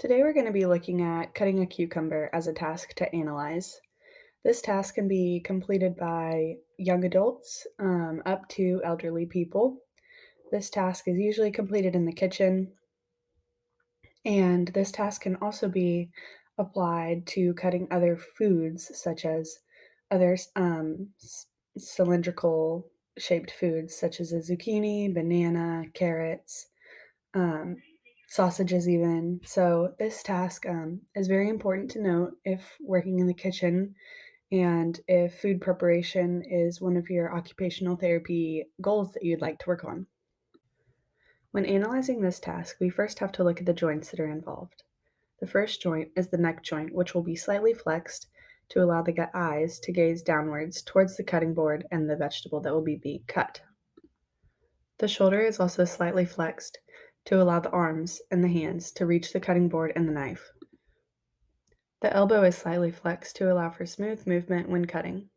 Today we're going to be looking at cutting a cucumber as a task to analyze. This task can be completed by young adults up to elderly people. This task is usually completed in the kitchen, and this task can also be applied to cutting other foods, such as other cylindrical shaped foods, such as a zucchini, banana, carrots, um, sausages even. So this task is very important to note if working in the kitchen and if food preparation is one of your occupational therapy goals that you'd like to work on. When analyzing this task, we first have to look at the joints that are involved. The first joint is the neck joint, which will be slightly flexed to allow the eyes to gaze downwards towards the cutting board and the vegetable that will be cut. The shoulder is also slightly flexed to allow the arms and the hands to reach the cutting board and the knife. The elbow is slightly flexed to allow for smooth movement when cutting.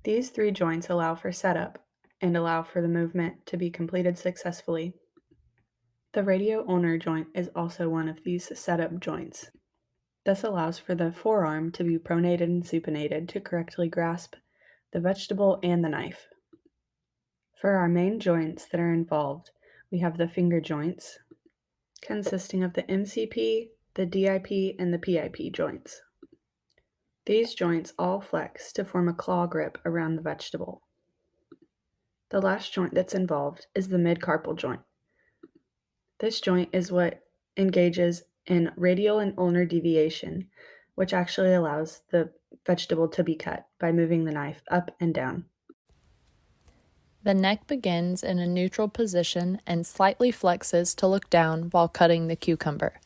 These three joints allow for setup and allow for the movement to be completed successfully. The radial ulnar joint is also one of these setup joints. This allows for the forearm to be pronated and supinated to correctly grasp the vegetable and the knife. For our main joints that are involved, we have the finger joints, consisting of the MCP, the DIP, and the PIP joints. These joints all flex to form a claw grip around the vegetable. The last joint that's involved is the midcarpal joint. This joint is what engages in radial and ulnar deviation, which actually allows the vegetable to be cut by moving the knife up and down. The neck begins in a neutral position and slightly flexes to look down while cutting the cucumber.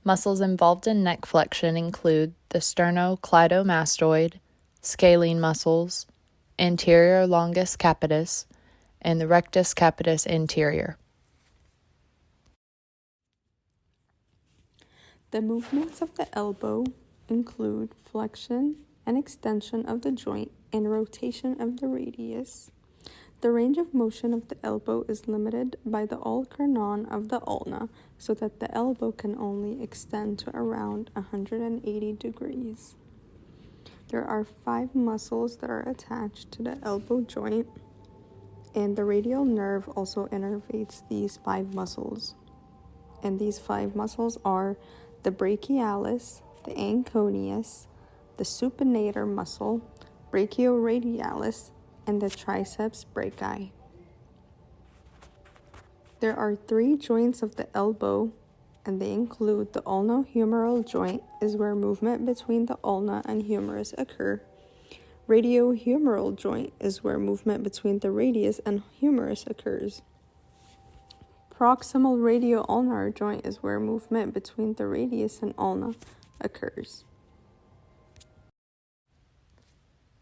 Muscles involved in neck flexion include the sternocleidomastoid, scalene muscles, anterior longus capitis, and the rectus capitis anterior. The movements of the elbow include flexion and extension of the joint and rotation of the radius. The range of motion of the elbow is limited by the olecranon of the ulna, so that the elbow can only extend to around 180 degrees. There are 5 muscles that are attached to the elbow joint, and the radial nerve also innervates these 5 muscles. And these 5 muscles are the brachialis, the anconeus, the supinator muscle, brachioradialis, and the triceps brachii. There are 3 joints of the elbow, and they include the ulnohumeral joint, is where movement between the ulna and humerus occur. Radiohumeral joint is where movement between the radius and humerus occurs. Proximal radioulnar joint is where movement between the radius and ulna occurs.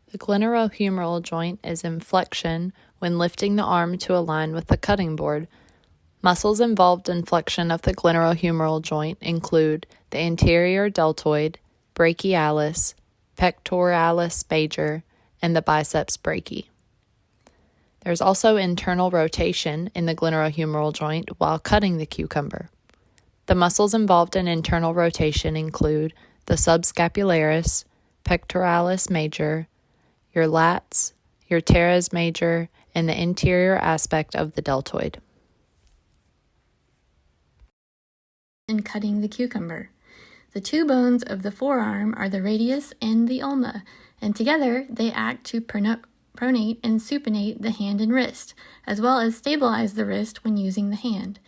The glenohumeral joint is in flexion when lifting the arm to align with the cutting board. Muscles involved in flexion of the glenohumeral joint include the anterior deltoid, brachialis, pectoralis major, and the biceps brachii. There's also internal rotation in the glenohumeral joint while cutting the cucumber. The muscles involved in internal rotation include the subscapularis, pectoralis major, your lats, your teres major, and the interior aspect of the deltoid. In cutting the cucumber, the 2 bones of the forearm are the radius and the ulna, and together they act to pronate and supinate the hand and wrist, as well as stabilize the wrist when using the hand.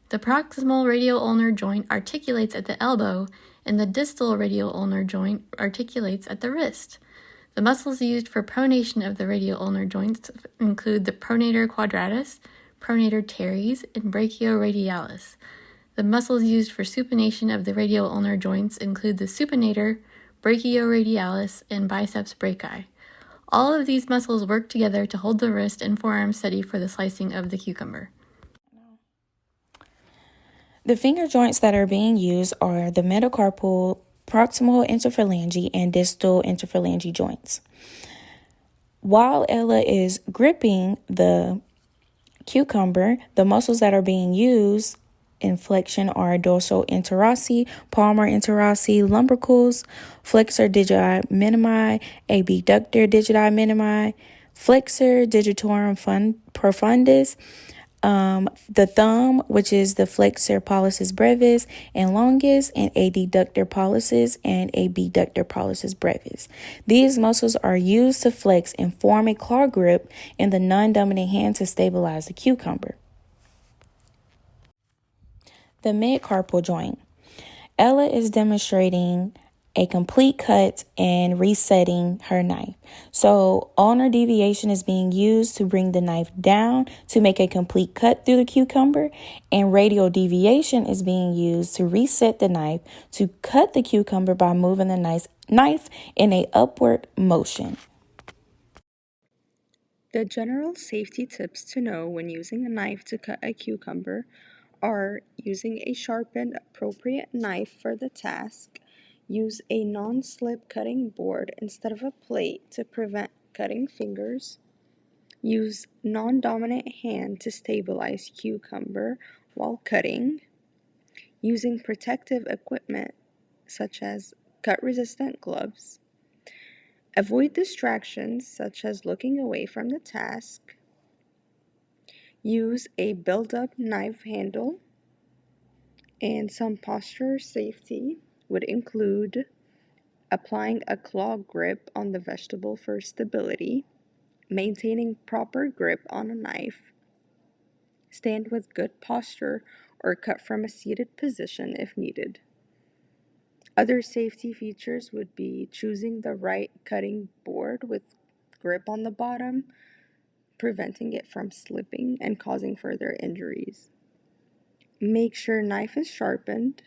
The proximal radioulnar joint articulates at the elbow, and the distal radioulnar joint articulates at the wrist. The muscles used for pronation of the radioulnar joints include the pronator quadratus, pronator teres, and brachioradialis. The muscles used for supination of the radioulnar joints include the supinator, brachioradialis, and biceps brachii. All of these muscles work together to hold the wrist and forearm steady for the slicing of the cucumber. The finger joints that are being used are the metacarpal, proximal interphalange, and distal interphalange joints. While Ella is gripping the cucumber, the muscles that are being used inflection are dorsal interossi, palmar interossi, lumbricals, flexor digiti minimi, abductor digiti minimi, flexor digitorum profundus, the thumb, which is the flexor pollicis brevis and longus, and adductor pollicis and abductor pollicis brevis. These muscles are used to flex and form a claw grip in the non-dominant hand to stabilize the cucumber. The midcarpal joint. Ella is demonstrating a complete cut and resetting her knife. So ulnar deviation is being used to bring the knife down to make a complete cut through the cucumber, and radial deviation is being used to reset the knife to cut the cucumber by moving the knife in a upward motion. The general safety tips to know when using a knife to cut a cucumber are using a sharpened, appropriate knife for the task. Use a non-slip cutting board instead of a plate to prevent cutting fingers. Use non-dominant hand to stabilize cucumber while cutting. Using protective equipment such as cut-resistant gloves. Avoid distractions such as looking away from the task. Use a build-up knife handle. And some posture safety would include applying a claw grip on the vegetable for stability, maintaining proper grip on a knife, stand with good posture or cut from a seated position if needed. Other safety features would be choosing the right cutting board with grip on the bottom, preventing it from slipping and causing further injuries. Make sure knife is sharpened.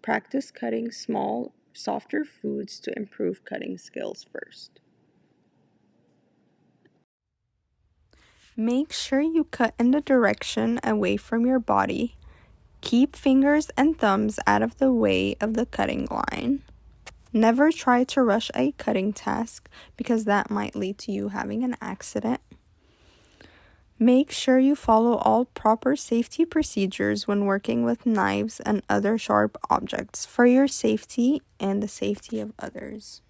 Practice cutting small, softer foods to improve cutting skills first. Make sure you cut in the direction away from your body. Keep fingers and thumbs out of the way of the cutting line. Never try to rush a cutting task because that might lead to you having an accident. Make sure you follow all proper safety procedures when working with knives and other sharp objects for your safety and the safety of others.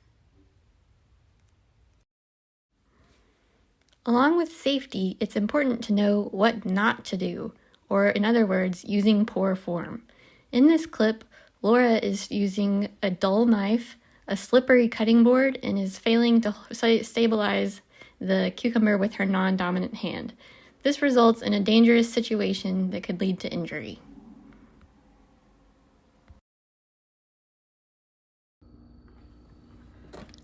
Along with safety, it's important to know what not to do, or in other words, using poor form. In this clip, Laura is using a dull knife, a slippery cutting board, and is failing to stabilize the cucumber with her non-dominant hand. This results in a dangerous situation that could lead to injury.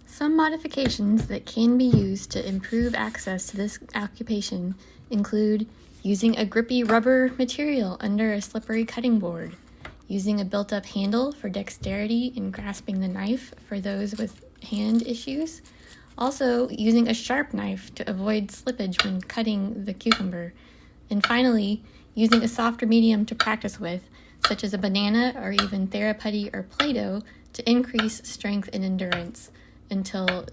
Some modifications that can be used to improve access to this occupation include using a grippy rubber material under a slippery cutting board, using a built-up handle for dexterity in grasping the knife for those with hand issues, also using a sharp knife to avoid slippage when cutting the cucumber, and finally, using a softer medium to practice with, such as a banana or even Theraputty or Play-Doh, to increase strength and endurance until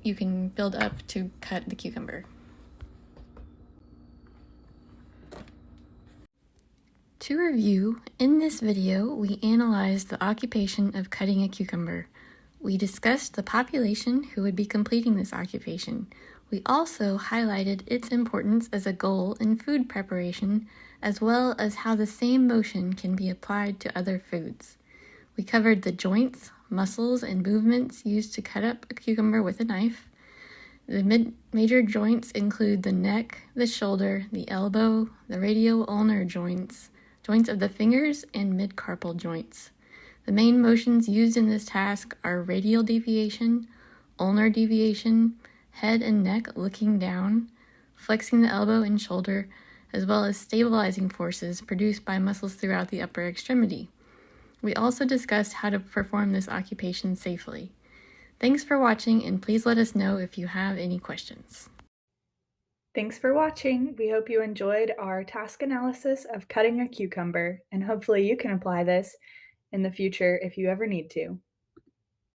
you can build up to cut the cucumber. To review, in this video, we analyzed the occupation of cutting a cucumber. We discussed the population who would be completing this occupation. We also highlighted its importance as a goal in food preparation, as well as how the same motion can be applied to other foods. We covered the joints, muscles, and movements used to cut up a cucumber with a knife. The major joints include the neck, the shoulder, the elbow, the radial-ulnar joints, joints of the fingers, and midcarpal joints. The main motions used in this task are radial deviation, ulnar deviation, head and neck looking down, flexing the elbow and shoulder, as well as stabilizing forces produced by muscles throughout the upper extremity. We also discussed how to perform this occupation safely. Thanks for watching, and please let us know if you have any questions. Thanks for watching. We hope you enjoyed our task analysis of cutting a cucumber, and hopefully you can apply this in the future if you ever need to.